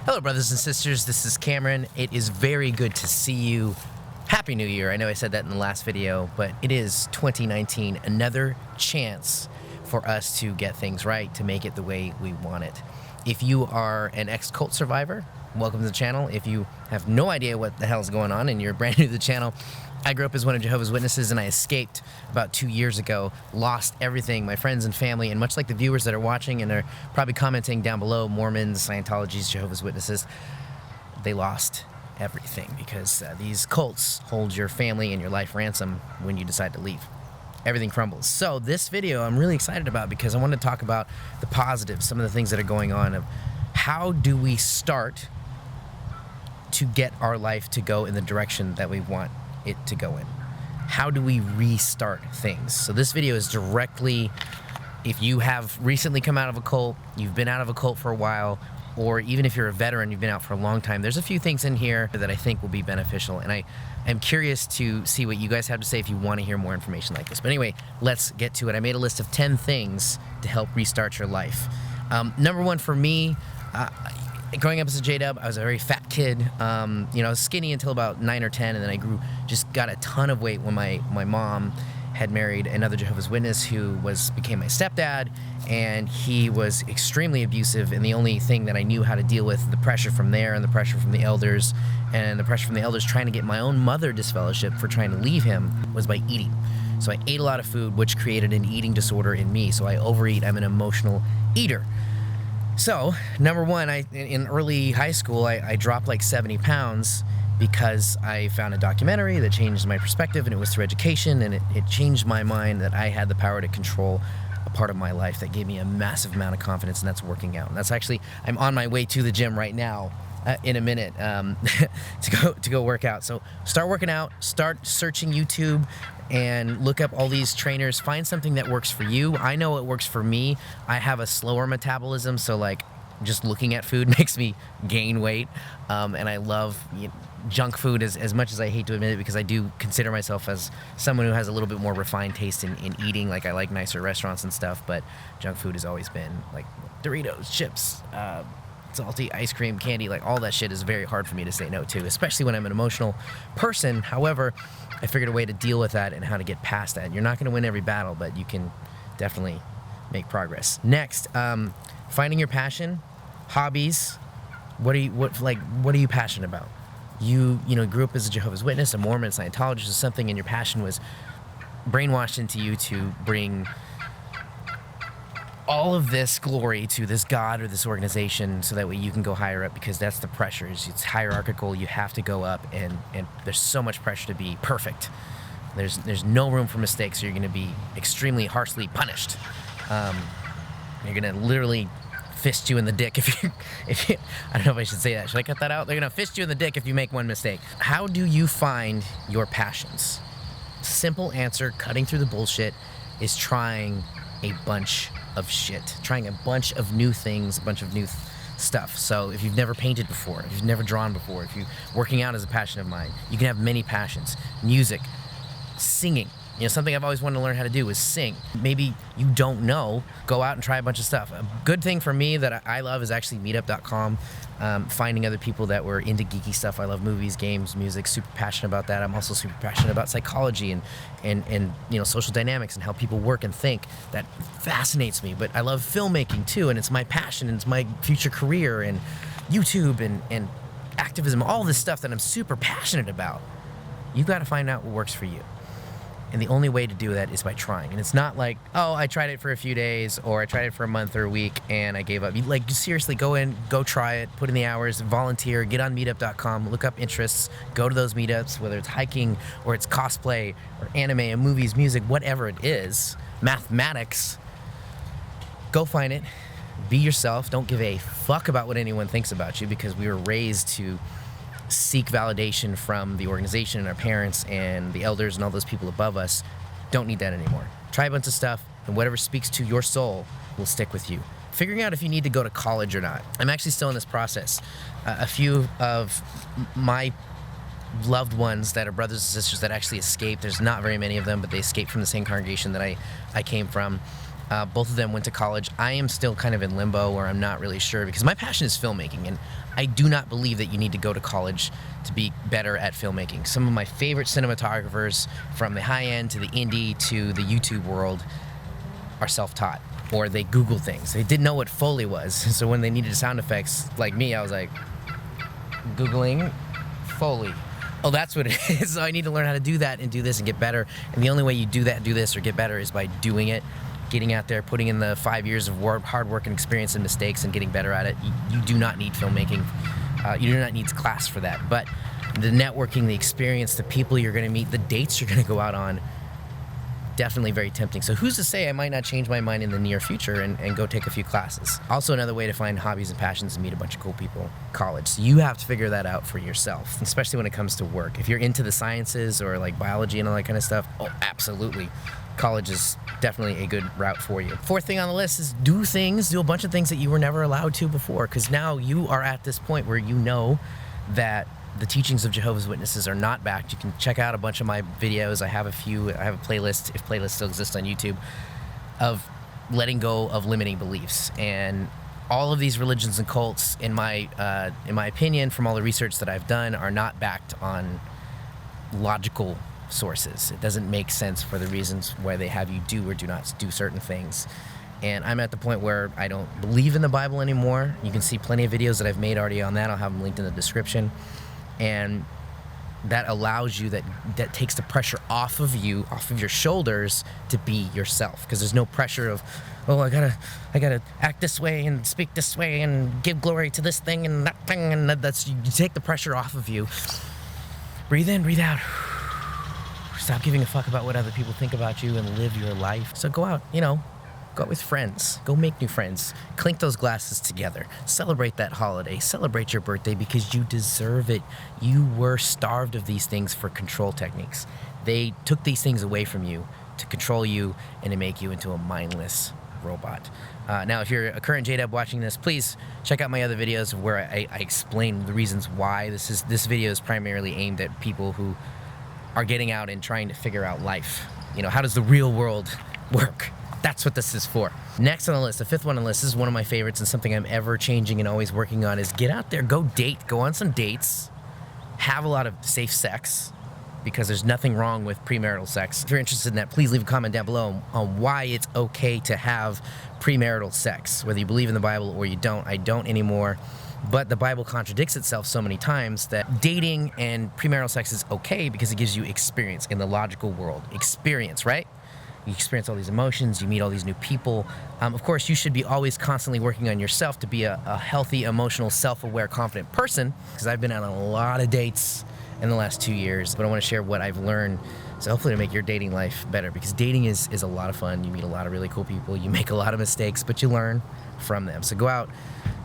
Hello, brothers and sisters. This is Cameron. It is very good to see you. Happy New Year. I know I said that in the last video, but it is 2019. Another chance for us to get things right, to make it the way we want it. If you are an ex-cult survivor, welcome to the channel. If you have no idea what the hell is going on and you're brand new to the channel, I grew up as one of Jehovah's Witnesses and I escaped about 2 years ago, lost everything, my friends and family, and much like the viewers that are watching and are probably commenting down below, Mormons, Scientology, Jehovah's Witnesses, they lost everything because these cults hold your family and your life ransom when you decide to leave. Everything crumbles. So this video I'm really excited about because I want to talk about the positives, some of the things that are going on of how do we start to get our life to go in the direction that we want it to go in. How do we restart things? So this video is directly, if you have recently come out of a cult, you've been out of a cult for a while, or even if you're a veteran, you've been out for a long time, there's a few things in here that I think will be beneficial, and I'm curious to see what you guys have to say if you want to hear more information like this. But anyway, let's get to it. I made a list of 10 things to help restart your life. Number one for me, growing up as a J-Dub, I was a very fat kid. You know, I was skinny until about 9 or 10, and then I just got a ton of weight when my mom had married another Jehovah's Witness who became my stepdad, and he was extremely abusive, and the only thing that I knew how to deal with, the pressure from there and the pressure from the elders, and the pressure from the elders trying to get my own mother disfellowship for trying to leave him, was by eating. So I ate a lot of food, which created an eating disorder in me. So I overeat. I'm an emotional eater. So, number one, in early high school, I dropped like 70 pounds because I found a documentary that changed my perspective, and it was through education, and it changed my mind that I had the power to control a part of my life that gave me a massive amount of confidence, and that's working out. And that's actually, I'm on my way to the gym right now in a minute to go work out. So start working out, start searching YouTube, and look up all these trainers. Find something that works for you. I know it works for me. I have a slower metabolism, so like just looking at food makes me gain weight, and I love junk food as much as I hate to admit it, because I do consider myself as someone who has a little bit more refined taste in eating. Like I like nicer restaurants and stuff, but junk food has always been like Doritos, chips, salty ice cream, candy, like all that shit is very hard for me to say no to, especially when I'm an emotional person. However, I figured a way to deal with that and how to get past that. You're not going to win every battle, but you can definitely make progress. Next, finding your passion, hobbies. What are you passionate about? You grew up as a Jehovah's Witness, a Mormon, Scientologist, or something, and your passion was brainwashed into you to bring all of this glory to this God or this organization so that way you can go higher up, because that's the pressure. It's hierarchical. You have to go up, and there's so much pressure to be perfect. There's no room for mistakes, so you're going to be extremely harshly punished. You're going to literally fist you in the dick if you I don't know if I should say that. Should I cut that out? They're going to fist you in the dick if you make one mistake. How do you find your passions? Simple answer, cutting through the bullshit, is trying a bunch of shit, trying a bunch of new things, a bunch of new stuff. So if you've never painted before, if you've never drawn before, if working out is a passion of mine, you can have many passions. Music, singing. Something I've always wanted to learn how to do is sing. Maybe you don't know, go out and try a bunch of stuff. A good thing for me that I love is actually meetup.com, finding other people that were into geeky stuff. I love movies, games, music, super passionate about that. I'm also super passionate about psychology and social dynamics and how people work and think. That fascinates me. But I love filmmaking too, and it's my passion, and it's my future career, and YouTube and activism, all this stuff that I'm super passionate about. You've got to find out what works for you. And the only way to do that is by trying. And it's not like, oh, I tried it for a few days, or I tried it for a month or a week and I gave up. Like, seriously, go in, go try it, put in the hours, volunteer, get on meetup.com, look up interests, go to those meetups, whether it's hiking or it's cosplay or anime and movies, music, whatever it is, mathematics. Go find it, be yourself. Don't give a fuck about what anyone thinks about you, because we were raised to seek validation from the organization and our parents and the elders and all those people above us. Don't need that anymore. Try a bunch of stuff, and whatever speaks to your soul will stick with you. Figuring out if you need to go to college or not. I'm actually still in this process. A few of my loved ones that are brothers and sisters that actually escaped, there's not very many of them, but they escaped from the same congregation that I came from. Both of them went to college. I am still kind of in limbo where I'm not really sure, because my passion is filmmaking, and I do not believe that you need to go to college to be better at filmmaking. Some of my favorite cinematographers, from the high end to the indie to the YouTube world, are self-taught, or they Google things. They didn't know what Foley was, so when they needed sound effects, like me, I was like, Googling Foley. Oh, that's what it is. So I need to learn how to do that and do this and get better. And the only way you do that, do this, or get better is by doing it, getting out there, putting in the 5 years of hard work and experience and mistakes and getting better at it. You do not need filmmaking. You do not need class for that. But the networking, the experience, the people you're going to meet, the dates you're going to go out on, definitely very tempting. So who's to say I might not change my mind in the near future and go take a few classes. Also, another way to find hobbies and passions and meet a bunch of cool people, college. So you have to figure that out for yourself, especially when it comes to work. If you're into the sciences or like biology and all that kind of stuff, oh, absolutely. College is definitely a good route for you. Fourth thing on the list is do a bunch of things that you were never allowed to before, because now you are at this point where you know that the teachings of Jehovah's Witnesses are not backed. You can check out a bunch of my videos. I have a playlist, if playlists still exist on YouTube, of letting go of limiting beliefs. And all of these religions and cults, in my opinion, from all the research that I've done, are not backed on logical sources. It doesn't make sense for the reasons why they have you do or do not do certain things. And I'm at the point where I don't believe in the Bible anymore. You can see plenty of videos that I've made already on that. I'll have them linked in the description. And that allows you, that takes the pressure off of you, off of your shoulders, to be yourself. Because there's no pressure of, oh, I gotta act this way and speak this way and give glory to this thing and that thing, and that's, you take the pressure off of you. Breathe in, breathe out. Stop giving a fuck about what other people think about you and live your life. So go out, go out with friends. Go make new friends. Clink those glasses together. Celebrate that holiday. Celebrate your birthday, because you deserve it. You were starved of these things for control techniques. They took these things away from you to control you and to make you into a mindless robot. Now, if you're a current JDub watching this, please check out my other videos where I explain the reasons why. This video is primarily aimed at people who are getting out and trying to figure out life. How does the real world work? That's what this is for. Next on the list, the fifth one on the list, is one of my favorites and something I'm ever changing and always working on, is get out there, go date, go on some dates, have a lot of safe sex, because there's nothing wrong with premarital sex. If you're interested in that, please leave a comment down below on why it's okay to have premarital sex, whether you believe in the Bible or you don't. I don't anymore. But the Bible contradicts itself so many times that dating and premarital sex is okay because it gives you experience in the logical world. Experience, right? You experience all these emotions, you meet all these new people. Of course, you should be always constantly working on yourself to be a healthy, emotional, self-aware, confident person, because I've been on a lot of dates in the last 2 years, but I want to share what I've learned, so hopefully to make your dating life better, because dating is a lot of fun. You meet a lot of really cool people, you make a lot of mistakes, but you learn from them. So go out,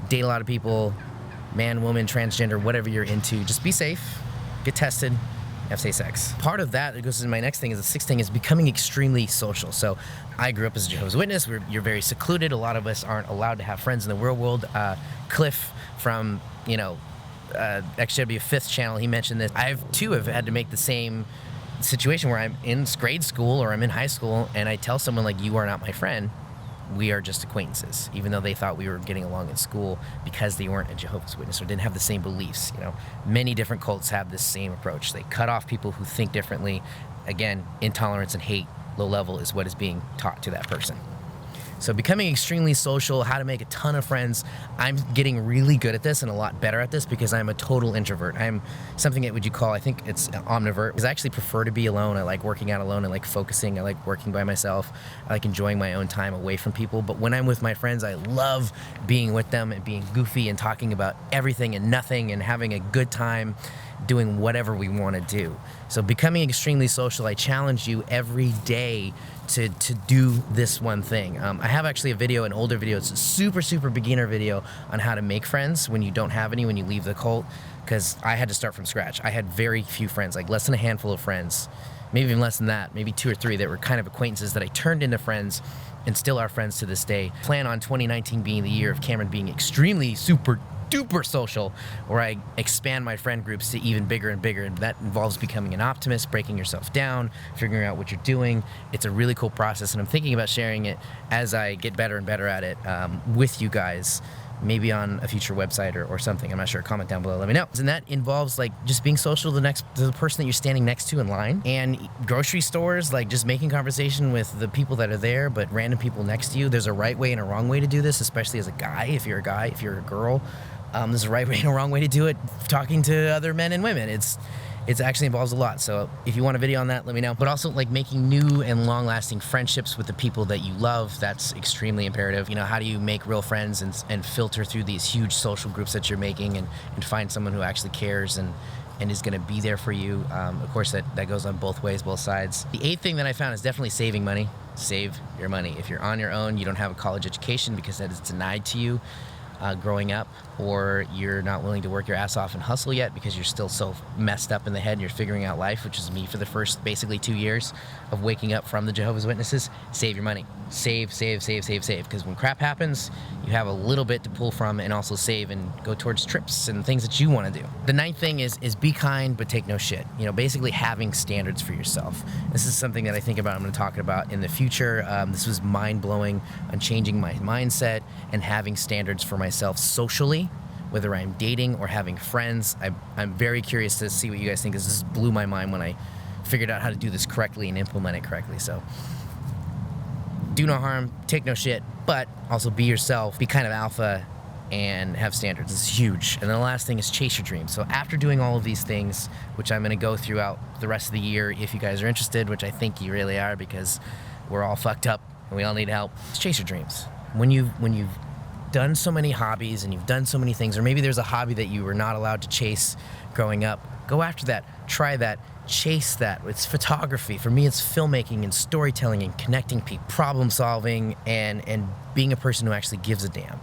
date a lot of people, man, woman, transgender, whatever you're into. Just be safe, get tested, have safe sex. Part of that goes into my next thing, is the sixth thing, is becoming extremely social. So I grew up as a Jehovah's Witness. You're very secluded. A lot of us aren't allowed to have friends in the real world. Cliff from, XW Fifth channel, he mentioned this. I too have had to make the same situation where I'm in grade school or I'm in high school and I tell someone, like, you are not my friend. We are just acquaintances, even though they thought we were getting along in school, because they weren't a Jehovah's Witness or didn't have the same beliefs. Many different cults have this same approach. They cut off people who think differently. Again, intolerance and hate, low level, is what is being taught to that person. So becoming extremely social, how to make a ton of friends. I'm getting really good at this and a lot better at this because I'm a total introvert. I'm something that you call, I think it's omnivore, because I actually prefer to be alone. I like working out alone. I like focusing. I like working by myself. I like enjoying my own time away from people. But when I'm with my friends, I love being with them and being goofy and talking about everything and nothing and having a good time doing whatever we want to do. So becoming extremely social, I challenge you every day to do this one thing. I have actually a video, an older video. It's a super beginner video on how to make friends when you don't have any, when you leave the cult, because I had to start from scratch. I had very few friends, like less than a handful of friends, maybe even less than that, maybe 2 or 3 that were kind of acquaintances that I turned into friends and still are friends to this day. Plan on 2019 being the year of Cameron being extremely super duper social, where I expand my friend groups to even bigger and bigger, and that involves becoming an optimist, breaking yourself down, figuring out what you're doing. It's a really cool process, and I'm thinking about sharing it as I get better and better at it with you guys, maybe on a future website or something. I'm not sure. Comment down below, let me know. And that involves like just being social to the person that you're standing next to in line, and grocery stores, like just making conversation with the people that are there, but random people next to you. There's a right way and a wrong way to do this, especially as a guy. If you're a guy, if you're a girl, there's a right way and a wrong way to do it. Talking to other men and women, it actually involves a lot. So if you want a video on that, let me know. But also like making new and long-lasting friendships with the people that you love, that's extremely imperative. You know, how do you make real friends and filter through these huge social groups that you're making and find someone who actually cares and is gonna be there for you? Of course, that goes on both ways, both sides. The 8th thing that I found is definitely saving money. Save your money. If you're on your own, you don't have a college education because that is denied to you growing up, or you're not willing to work your ass off and hustle yet because you're still so messed up in the head and you're figuring out life, which is me for the first basically 2 years of waking up from the Jehovah's Witnesses. Save your money. Save, because when crap happens, you have a little bit to pull from, and also save and go towards trips and things that you want to do. The 9th thing is be kind but take no shit. You know, basically having standards for yourself. This is something that I think about, I'm going to talk about in the future. This was mind-blowing on changing my mindset and having standards for myself socially, whether I'm dating or having friends. I'm very curious to see what you guys think, because this blew my mind when I figured out how to do this correctly and implement it correctly. So do no harm, take no shit, but also be yourself, be kind of alpha, and have standards. It's huge. And then the last thing is chase your dreams. So after doing all of these things, which I'm going to go throughout the rest of the year, if you guys are interested, which I think you really are, because we're all fucked up and we all need help, chase your dreams. When you've done so many hobbies and you've done so many things, or maybe there's a hobby that you were not allowed to chase growing up, go after that, try that, chase that. It's photography. For me, it's filmmaking and storytelling and connecting people, problem solving, and being a person who actually gives a damn.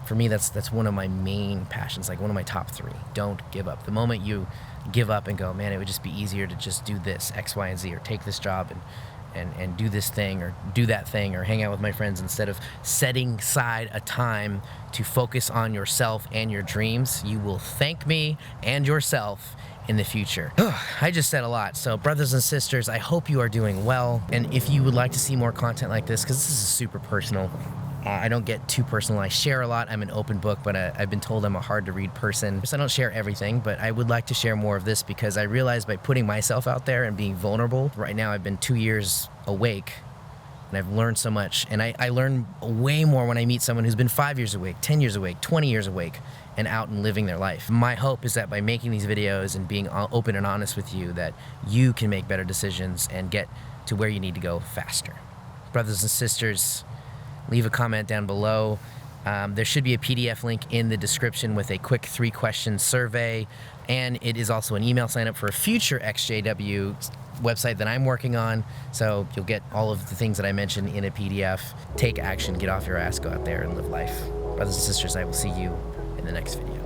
For me, that's one of my main passions, like one of my top 3. Don't give up. The moment you give up and go, man, it would just be easier to just do this, X, Y, and Z, or take this job and do this thing or do that thing or hang out with my friends, instead of setting aside a time to focus on yourself and your dreams, you will thank me and yourself in the future. I just said a lot. So brothers and sisters, I hope you are doing well. And if you would like to see more content like this, because this is super personal, I don't get too personal. I share a lot. I'm an open book, but I've been told I'm a hard to read person. So I don't share everything, but I would like to share more of this, because I realize by putting myself out there and being vulnerable, right now I've been 2 years awake and I've learned so much. And I learn way more when I meet someone who's been 5 years awake, 10 years awake, 20 years awake, and out and living their life. My hope is that by making these videos and being open and honest with you, that you can make better decisions and get to where you need to go faster. Brothers and sisters, leave a comment down below. There should be a PDF link in the description with a quick 3-question survey, and it is also an email sign up for a future XJW website that I'm working on, so you'll get all of the things that I mentioned in a PDF. Take action, get off your ass, go out there and live life. Brothers and sisters, I will see you in the next video.